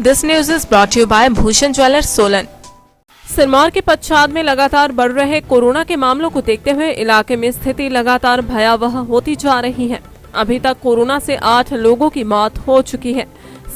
This news is brought to you by Bhushan Jewellers, Solan. Sirmaur के पच्छाद में लगातार बढ़ रहे कोरोना के मामलों को देखते हुए इलाके में स्थिति लगातार भयावह होती जा रही है। अभी तक कोरोना से 8 लोगों की मौत हो चुकी है।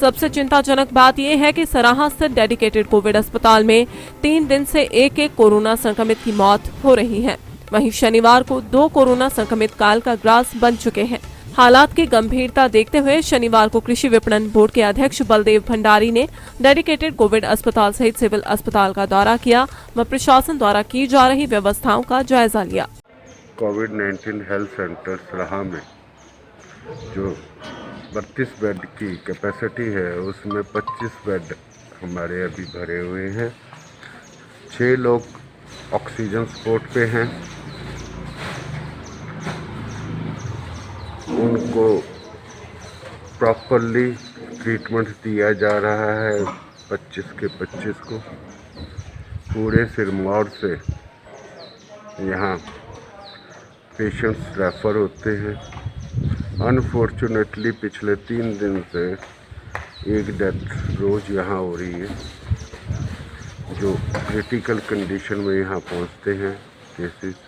सबसे चिंताजनक बात यह है कि सराहा स्थित डेडिकेटेड कोविड अस्पताल में 3 दिन से एक कोरोना संक्रमित की मौत हो रही है। वहीं शनिवार को 2 कोरोना संक्रमित काल का ग्रास बन चुके हैं। हालात की गंभीरता देखते हुए शनिवार को कृषि विपणन बोर्ड के अध्यक्ष बलदेव भंडारी ने डेडिकेटेड कोविड अस्पताल सहित सिविल अस्पताल का दौरा किया व प्रशासन द्वारा की जा रही व्यवस्थाओं का जायजा लिया। कोविड-19 हेल्थ सेंटर सराहा में जो 32 बेड की कैपेसिटी है उसमें 25 बेड हमारे अभी भरे हुए हैं। 6 लोग ऑक्सीजन सपोर्ट पे हैं। उनको प्रॉपरली ट्रीटमेंट दिया जा रहा है 25 के 25 को। पूरे सिरमौर से यहाँ पेशेंट्स रेफ़र होते हैं। अनफॉर्चुनेटली पिछले 3 दिन से एक डेथ रोज़ यहाँ हो रही है, जो क्रिटिकल कंडीशन में यहाँ पहुँचते हैं केसेस।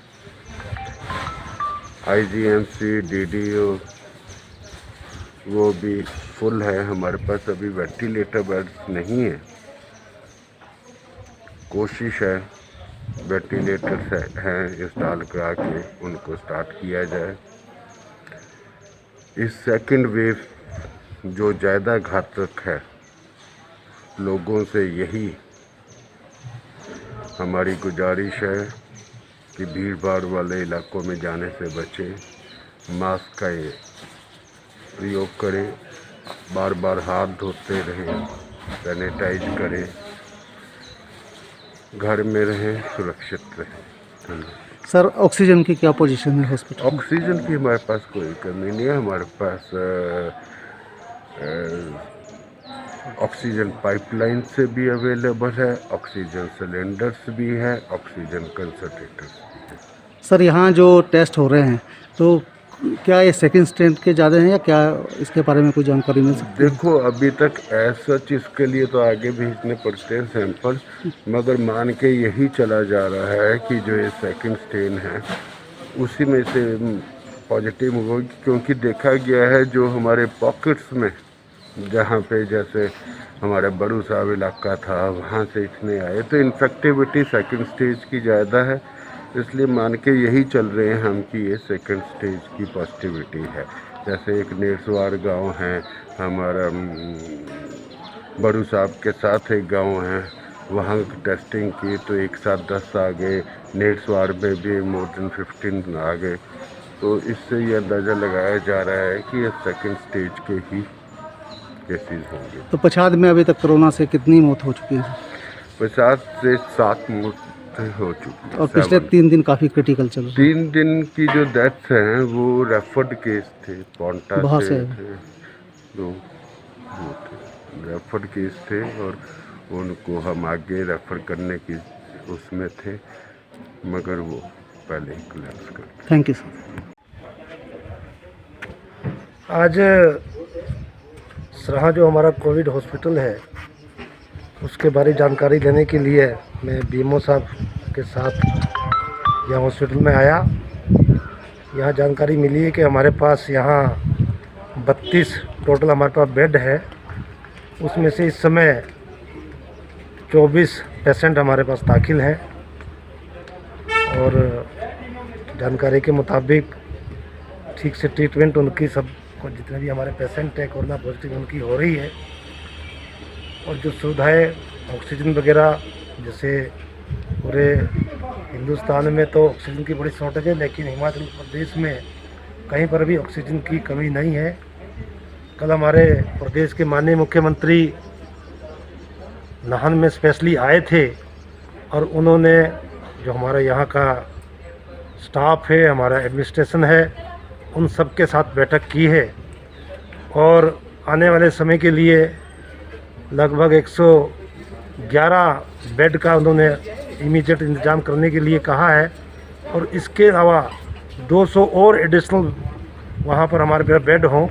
IGMC, DDO वो भी फुल है। हमारे पास अभी वेंटिलेटर बेड्स नहीं है। कोशिश है वेंटिलेटर हैं इंस्टॉल करा के उनको स्टार्ट किया जाए। इस सेकंड वेव जो ज़्यादा घातक है, लोगों से यही हमारी गुजारिश है कि भीड़ भाड़ वाले इलाकों में जाने से बचें, मास्क का ये प्रयोग करें, बार बार हाथ धोते रहें, सैनिटाइज करें, घर में रहें, सुरक्षित रहें। सर, ऑक्सीजन की क्या पोजीशन है हॉस्पिटल? ऑक्सीजन की हमारे पास कोई कमी नहीं है। हमारे पास ऑक्सीजन पाइपलाइन से भी अवेलेबल है, ऑक्सीजन सिलेंडर्स भी हैं, ऑक्सीजन कंसंट्रेटर्स भी हैं। सर, यहाँ जो टेस्ट हो रहे हैं तो क्या ये सेकंड स्ट्रेंथ के ज़्यादा हैं या क्या इसके बारे में कोई जानकारी मिल सकती है? देखो, अभी तक ऐसा चीज़ के लिए तो आगे भेजने पड़ते हैं सैंपल, मगर मान के यही चला जा रहा है कि जो ये सेकंड स्ट्रेन है उसी में से पॉजिटिव होगी, क्योंकि देखा गया है जो हमारे पॉकेट्स में जहाँ पे जैसे हमारे बड़ू साहब इलाका था वहाँ से इतने आए, तो इन्फेक्टिविटी सेकंड स्टेज की ज़्यादा है। इसलिए मान के यही चल रहे हैं हम कि ये सेकंड स्टेज की पॉजिटिविटी है। जैसे एक नेरसवार गांव है हमारा, बड़ू साहब के साथ एक गांव है, वहाँ टेस्टिंग की तो एक साथ 10 आ गए। नेरसवार में भी मोर देन 15 आ गए। तो इससे ये अंदाज़ा लगाया जा रहा है कि ये सेकंड स्टेज के ही केसेस होंगे। तो पच्छाद में अभी तक कोरोना से कितनी मौत हो चुकी है? 50 से 7 मौत हो चुकी है। और पिछले 3 दिन काफ़ी क्रिटिकल चल रहे हैं। 3 दिन की जो डेथ्स हैं वो रेफर्ड केस थे, पौंटा से थे, 2 रेफर्ड केस थे और उनको हम आगे रेफर करने की उसमें थे, मगर वो पहले ही कोलैप्स कर गए। Thank you sir. आज सराहा जो हमारा कोविड हॉस्पिटल है उसके बारे में जानकारी लेने के लिए मैं बीएमओ साहब के साथ यहाँ हॉस्पिटल में आया। यहाँ जानकारी मिली है कि हमारे पास यहाँ 32 टोटल हमारे पास बेड है। उसमें से इस समय 24 पेशेंट हमारे पास दाखिल हैं और जानकारी के मुताबिक ठीक से ट्रीटमेंट उनकी सब जितने भी हमारे पेशेंट हैं कोरोना पॉजिटिव उनकी हो रही है। और जो सुविधाएं ऑक्सीजन वगैरह, जैसे पूरे हिंदुस्तान में तो ऑक्सीजन की बड़ी शॉर्टेज है, लेकिन हिमाचल प्रदेश में कहीं पर भी ऑक्सीजन की कमी नहीं है। कल हमारे प्रदेश के माननीय मुख्यमंत्री नाहन में स्पेशली आए थे और उन्होंने जो हमारा यहाँ का स्टाफ है, हमारा एडमिनिस्ट्रेशन है, उन सब के साथ बैठक की है और आने वाले समय के लिए लगभग 111 बेड का उन्होंने इमीडिएट इंतज़ाम करने के लिए कहा है। और इसके अलावा 200 और एडिशनल वहाँ पर हमारे बेड हों,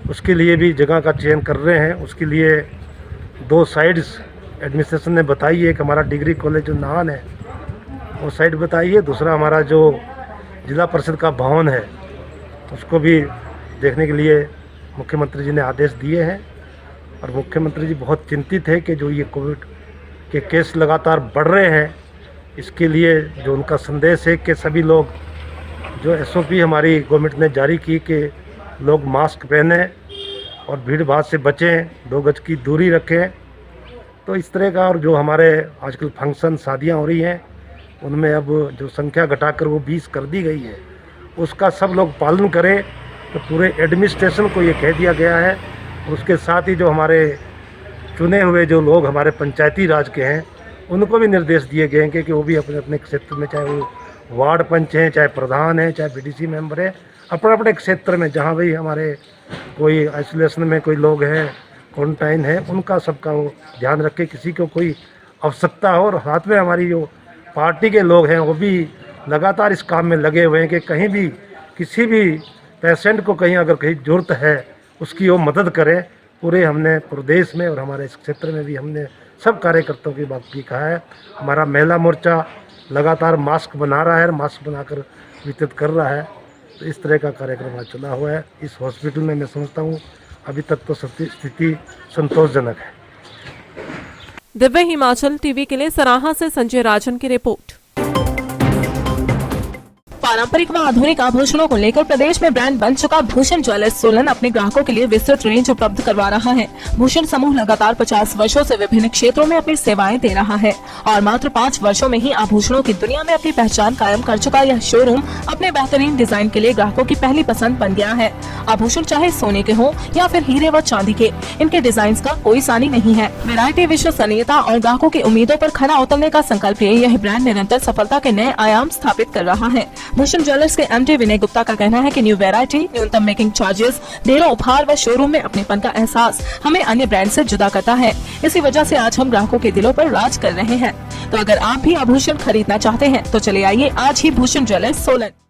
उसके लिए भी जगह का चयन कर रहे हैं। उसके लिए 2 साइड्स एडमिनिस्ट्रेशन ने बताई है। एक हमारा डिग्री कॉलेज जो नाहन है वो साइड बताई है, दूसरा हमारा जो जिला परिषद का भवन है उसको भी देखने के लिए मुख्यमंत्री जी ने आदेश दिए हैं। और मुख्यमंत्री जी बहुत चिंतित है कि जो ये कोविड के केस लगातार बढ़ रहे हैं, इसके लिए जो उनका संदेश है कि सभी लोग जो SOP हमारी गवर्नमेंट ने जारी की कि लोग मास्क पहने और भीड़ भाड़ से बचें, 2 गज की दूरी रखें, तो इस तरह का। और जो हमारे आजकल फंक्शन शादियां हो रही हैं उनमें अब जो संख्या घटाकर वो 20 कर दी गई है, उसका सब लोग पालन करें। तो पूरे एडमिनिस्ट्रेशन को ये कह दिया गया है। उसके साथ ही जो हमारे चुने हुए जो लोग हमारे पंचायती राज के हैं उनको भी निर्देश दिए गए हैं कि वो भी अपने अपने क्षेत्र में, चाहे वो वार्ड पंच हैं, चाहे प्रधान हैं, चाहे BDC मेंबर हैं, अपने अपने क्षेत्र में जहाँ भी हमारे कोई आइसोलेशन में कोई लोग हैं, क्वारंटाइन है, उनका सबका वो ध्यान रखें, किसी को कोई आवश्यकता हो। और साथ में हमारी जो पार्टी के लोग हैं वो भी लगातार इस काम में लगे हुए हैं कि कहीं भी किसी भी पेशेंट को कहीं अगर कहीं ज़रूरत है उसकी वो मदद करें। पूरे हमने प्रदेश में और हमारे इस क्षेत्र में भी हमने सब कार्यकर्ताओं की बात भी कहा है। हमारा महिला मोर्चा लगातार मास्क बना रहा है, मास्क बनाकर वितरित कर रहा है। तो इस तरह का कार्यक्रम आज चला हुआ है। इस हॉस्पिटल में मैं समझता हूँ अभी तक तो स्थिति संतोषजनक है। दिव्य हिमाचल टीवी के लिए सराहा से संजय राजन की रिपोर्ट। पारंपरिक व आधुनिक आभूषणों को लेकर प्रदेश में ब्रांड बन चुका भूषण ज्वेलर्स सोलन अपने ग्राहकों के लिए विस्तृत रेंज उपलब्ध करवा रहा है। भूषण समूह लगातार 50 वर्षों से विभिन्न क्षेत्रों में अपनी सेवाएं दे रहा है और मात्र 5 वर्षों में ही आभूषणों की दुनिया में अपनी पहचान कायम कर चुका यह शोरूम अपने बेहतरीन डिजाइन के लिए ग्राहकों की पहली पसंद बन गया है। आभूषण चाहे सोने के हो या फिर हीरे व चांदी के, इनके डिजाइन का कोई सानी नहीं है। वैरायटी, विश्वसनीयता और ग्राहकों की उम्मीदों पर खरा उतरने का संकल्प लिए यह ब्रांड निरंतर सफलता के नए आयाम स्थापित कर रहा है। भूषण ज्वेलर्स के MD विनय गुप्ता का कहना है कि न्यू वैरायटी, न्यूनतम मेकिंग चार्जेस, ढेरों उपहार व शोरूम में अपनेपन का एहसास हमें अन्य ब्रांड से जुदा करता है। इसी वजह से आज हम ग्राहकों के दिलों पर राज कर रहे हैं। तो अगर आप भी आभूषण खरीदना चाहते हैं तो चले आइए आज ही भूषण ज्वेलर्स सोलन।